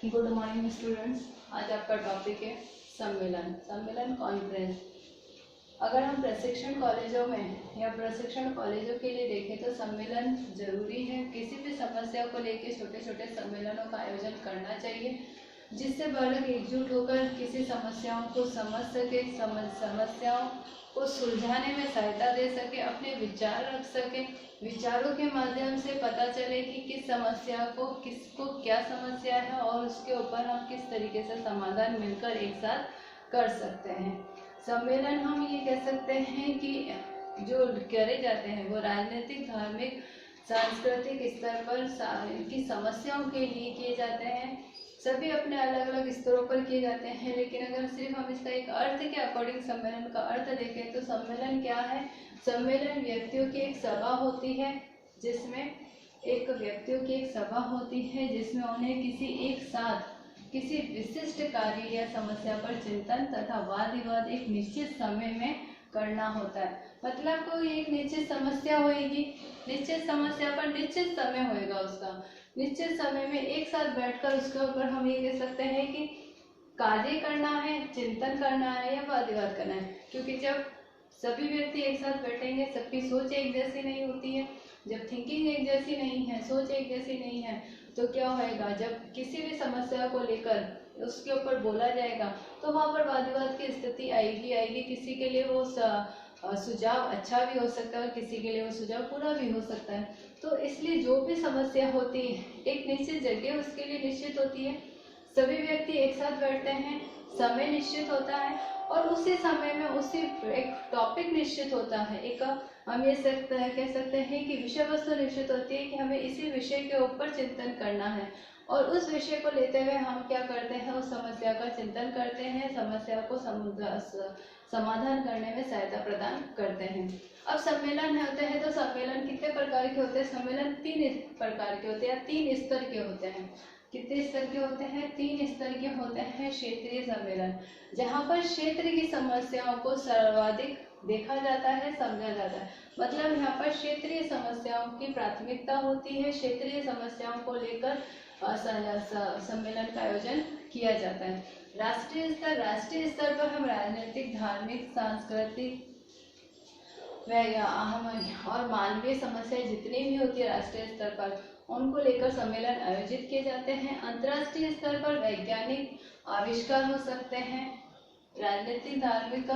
Good morning students. आज आपका topic है सम्मेलन। सम्मेलन कॉन्फ्रेंस। अगर हम प्रशिक्षण कॉलेजों में या प्रशिक्षण कॉलेजों के लिए देखें तो सम्मेलन जरूरी है। किसी भी समस्या को लेकर छोटे छोटे सम्मेलनों का आयोजन करना चाहिए, जिससे बालक एकजुट होकर किसी समस्याओं को समझ सके, समस्याओं को सुलझाने में सहायता दे सके, अपने विचार रख सके। विचारों के माध्यम से पता चले कि किस समस्या को, किसको क्या समस्या है और उसके ऊपर हम किस तरीके से समाधान मिलकर एक साथ कर सकते हैं। सम्मेलन हम ये कह सकते हैं कि जो करे जाते हैं वो राजनीतिक, धार्मिक, सांस्कृतिक स्तर पर की समस्याओं के लिए किए जाते हैं। सभी अपने अलग अलग स्तरों पर किए जाते हैं, लेकिन अगर सिर्फ हम इसका एक अर्थ के अकॉर्डिंग सम्मेलन का अर्थ देखें तो सम्मेलन क्या है? सम्मेलन व्यक्तियों की एक सभा होती है, जिसमें जिसमें उन्हें किसी एक साथ किसी विशिष्ट कार्य या समस्या पर चिंतन तथा वाद विवाद एक निश्चित समय में करना होता है। मतलब कोई एक निश्चित समस्या होगी, निश्चित समस्या पर निश्चित समय होएगा, उसका निश्चित समय में एक साथ बैठकर उसके ऊपर हम ये कह सकते हैं कि कार्य करना है, चिंतन करना है या वाद विवाद करना है। क्योंकि जब सभी व्यक्ति एक साथ बैठेंगे, सबकी सोच एक जैसी नहीं होती है। जब थिंकिंग एक जैसी नहीं है, सोच एक जैसी नहीं है, तो क्या होएगा? जब किसी भी समस्या को लेकर उसके ऊपर बोला जाएगा तो वहाँ पर वाद विवाद की स्थिति आएगी। किसी के लिए वो सुझाव अच्छा भी हो सकता है और किसी के लिए वो सुझाव बुरा भी हो सकता है। तो इसलिए जो भी समस्या होती है, एक निश्चित जगह उसके लिए निश्चित होती है, सभी व्यक्ति एक साथ बैठते हैं, समय निश्चित होता है और उसी समय में उसी एक टॉपिक निश्चित होता है। एक हम ये कह सकते हैं कि विषय वस्तु निश्चित होती है कि हमें इसी विषय के ऊपर चिंतन करना है और उस विषय को लेते हुए हम क्या करते हैं, उस समस्या का चिंतन करते हैं, समस्या को समाधान करने में सहायता प्रदान करते हैं। अब सम्मेलन होते हैं तो सम्मेलन कितने प्रकार के होते हैं? सम्मेलन 3 प्रकार के होते हैं, 3 स्तर के होते हैं। कितने स्तर के होते हैं? 3 स्तर के होते हैं। क्षेत्रीय सम्मेलन, जहाँ पर क्षेत्र की समस्याओं को सर्वाधिक देखा जाता है, समझा जाता है। मतलब यहाँ पर क्षेत्रीय समस्याओं की प्राथमिकता होती है, क्षेत्रीय समस्याओं को लेकर सम्मेलन का आयोजन किया जाता है। राष्ट्रीय स्तर पर हम राजनीतिक, धार्मिक, सांस्कृतिक और मानवीय समस्याएं जितनी भी होती है राष्ट्रीय स्तर पर, उनको लेकर सम्मेलन आयोजित किए जाते हैं। अंतर्राष्ट्रीय स्तर पर वैज्ञानिक आविष्कार हो सकते हैं, राजनीतिक, धार्मिक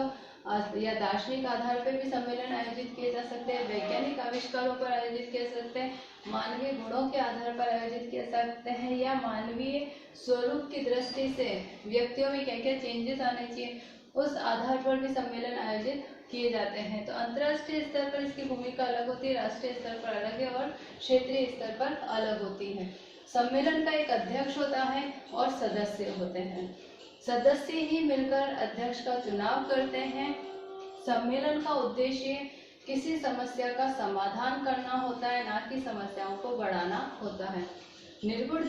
या दार्शनिक आधार पर भी सम्मेलन आयोजित किए जा सकते हैं। वैज्ञानिक आविष्कारों पर आयोजित किए जा सकते हैं, मानवीय गुणों के आधार पर आयोजित किए जा सकते हैं, या मानवीय स्वरूप की दृष्टि से व्यक्तियों में क्या क्या चेंजेस आने चाहिए, उस आधार पर भी सम्मेलन आयोजित किए जाते हैं। तो अंतर्राष्ट्रीय स्तर पर इसकी भूमिका अलग होती है, राष्ट्रीय स्तर पर अलग है और क्षेत्रीय स्तर पर अलग होती है। सम्मेलन का एक अध्यक्ष होता है और सदस्य होते हैं। सदस्य ही मिलकर अध्यक्ष का चुनाव करते हैं। सम्मेलन का उद्देश्य किसी समस्या का समाधान करना होता है, ना कि समस्याओं को बढ़ाना होता है। निर्गुण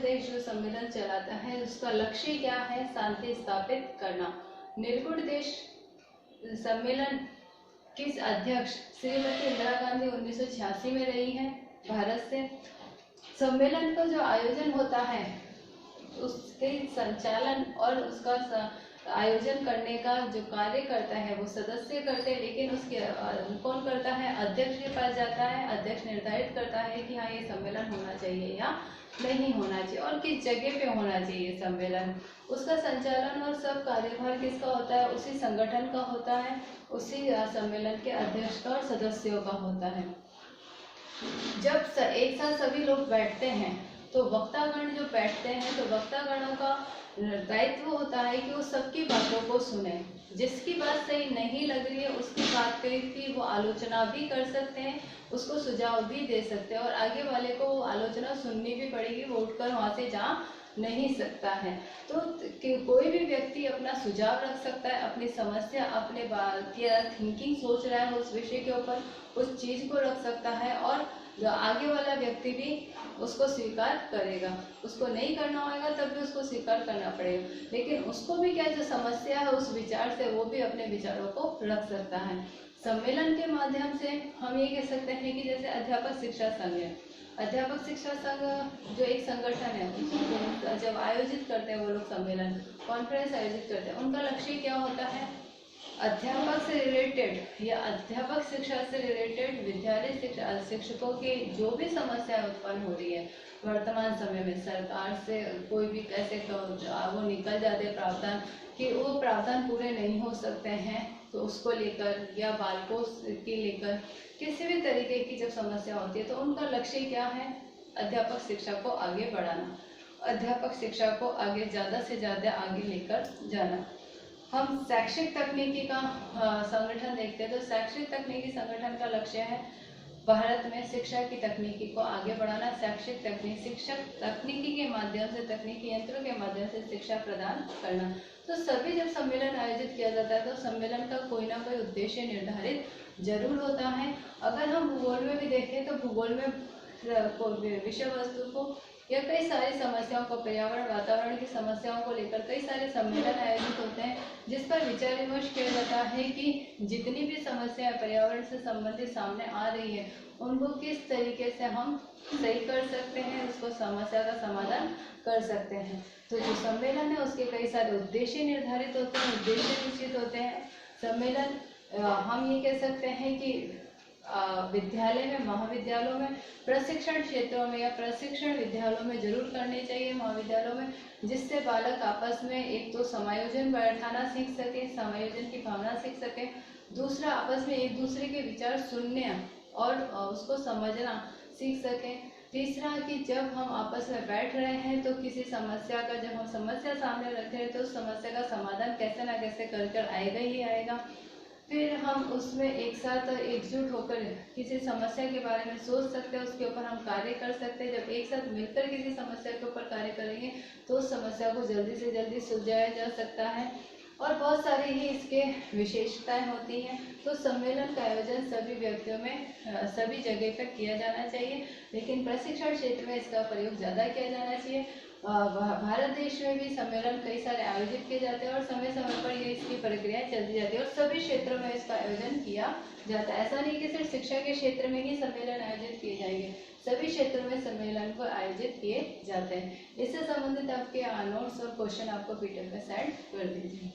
देश जो सम्मेलन चलाता है, उसका लक्ष्य क्या है? शांति स्थापित करना। निर्गुण देश सम्मेलन किस अध्यक्ष? श्रीमती इंदिरा गांधी 1986 में रही है भारत से। सम्मेलन का जो आयोजन होता है, उसके संचालन और उसका आयोजन करने का जो कार्य करता है वो सदस्य करते हैं, लेकिन उसके कौन करता है? अध्यक्ष के पास जाता है। अध्यक्ष निर्धारित करता है कि हाँ, ये सम्मेलन होना चाहिए या नहीं होना चाहिए और किस जगह पे होना चाहिए सम्मेलन। उसका संचालन और सब कार्यभार किसका होता है? उसी संगठन का होता है, उसी सम्मेलन के अध्यक्ष का और सदस्यों का होता है। जब एक साथ सभी लोग बैठते हैं तो वक्तागण जो बैठते हैं, तो वक्तागणों का दायित्व होता है कि वो सबकी बातों को सुने। जिसकी बात सही नहीं लग रही है उसकी बात की वो आलोचना भी कर सकते हैं, उसको सुझाव भी दे सकते हैं और आगे वाले को वो आलोचना सुननी भी पड़ेगी, वो उठकर वहाँ से जा नहीं सकता है। तो कोई भी व्यक्ति अपना सुझाव रख सकता है, अपनी समस्या, अपने बात या थिंकिंग सोच रहा है उस विषय के ऊपर, उस चीज़ को रख सकता है और जो आगे वाला व्यक्ति भी उसको स्वीकार करेगा। उसको नहीं करना होगा तब भी उसको स्वीकार करना पड़ेगा, लेकिन उसको भी क्या जो समस्या है उस विचार से वो भी अपने विचारों को रख सकता है। सम्मेलन के माध्यम से हम ये कह सकते हैं कि जैसे अध्यापक शिक्षा संघ है, अध्यापक शिक्षा संघ जो एक संगठन है, जब आयोजित करते हैं वो लोग सम्मेलन, कॉन्फ्रेंस आयोजित करते हैं, उनका लक्ष्य क्या होता है? अध्यापक से रिलेटेड या अध्यापक शिक्षा से रिलेटेड विद्यालय शिक्षकों की जो भी समस्याएं उत्पन्न हो रही है वर्तमान समय में, सरकार से कोई भी कैसे वो निकल जाते हैं प्रावधान कि वो प्रावधान पूरे नहीं हो सकते हैं, तो उसको लेकर या बालकों के लेकर किसी भी तरीके की जब समस्या होती है तो उनका लक्ष्य क्या है? अध्यापक शिक्षा को आगे बढ़ाना, अध्यापक शिक्षा को आगे ज़्यादा से ज़्यादा आगे लेकर जाना। हम शैक्षिक तकनीकी का संगठन देखते हैं तो शैक्षिक तकनीकी संगठन का लक्ष्य है भारत में शिक्षा की तकनीकी को आगे बढ़ाना। शैक्षिक तकनीक शिक्षक तकनीकी के माध्यम से, तकनीकी यंत्रों के माध्यम से शिक्षा प्रदान करना। तो सभी जब सम्मेलन आयोजित किया जाता है तो सम्मेलन का कोई ना कोई उद्देश्य निर्धारित जरूर होता है। अगर हम भूगोल में भी देखें तो भूगोल में विषय वस्तु को या कई सारी समस्याओं को, पर्यावरण वातावरण की समस्याओं को लेकर कई सारे सम्मेलन आयोजित होते हैं जिस पर विचार विमर्श किया जाता है कि जितनी भी समस्याएं पर्यावरण से संबंधित सामने आ रही है उनको किस तरीके से हम सही कर सकते हैं, उसको समस्या का समाधान कर सकते हैं। तो जो सम्मेलन है उसके कई सारे उद्देश्य निर्धारित होते हैं, उद्देश्य निश्चित होते हैं। सम्मेलन हम ये कह सकते हैं कि विद्यालय में, महाविद्यालयों में, प्रशिक्षण क्षेत्रों में या प्रशिक्षण विद्यालयों में जरूर करने चाहिए, महाविद्यालयों में, जिससे बालक आपस में एक तो समायोजन बैठाना सीख सके, समायोजन की भावना सीख सके, दूसरा आपस में एक दूसरे के विचार सुनने और उसको समझना सीख सके, तीसरा कि जब हम आपस में बैठ रहे हैं तो किसी समस्या का, जब हम समस्या सामने रख रहे हैं तो उस समस्या का समाधान कैसे ना कैसे कर आएगा ही आएगा। फिर हम उसमें एक साथ एकजुट होकर किसी समस्या के बारे में सोच सकते हैं, उसके ऊपर हम कार्य कर सकते हैं। जब एक साथ मिलकर किसी समस्या के ऊपर कार्य करेंगे तो उस समस्या को जल्दी से जल्दी सुलझाया जा सकता है और बहुत सारी ही इसके विशेषताएं होती हैं। तो सम्मेलन का आयोजन सभी व्यक्तियों में, सभी जगह पर किया जाना चाहिए, लेकिन प्रशिक्षण क्षेत्र में इसका प्रयोग ज़्यादा किया जाना चाहिए। भारत देश में भी सम्मेलन कई सारे आयोजित किए जाते हैं और समय समय पर ये इसकी प्रक्रिया चलती जाती है और सभी क्षेत्रों में इसका आयोजन किया जाता है। ऐसा नहीं कि सिर्फ शिक्षा के क्षेत्र में ही सम्मेलन आयोजित किए जाएंगे, सभी क्षेत्रों में सम्मेलन को आयोजित किए जाते हैं। इससे संबंधित आपके नोट्स और क्वेश्चन आपको पीडीएफ में सेंड कर दीजिए।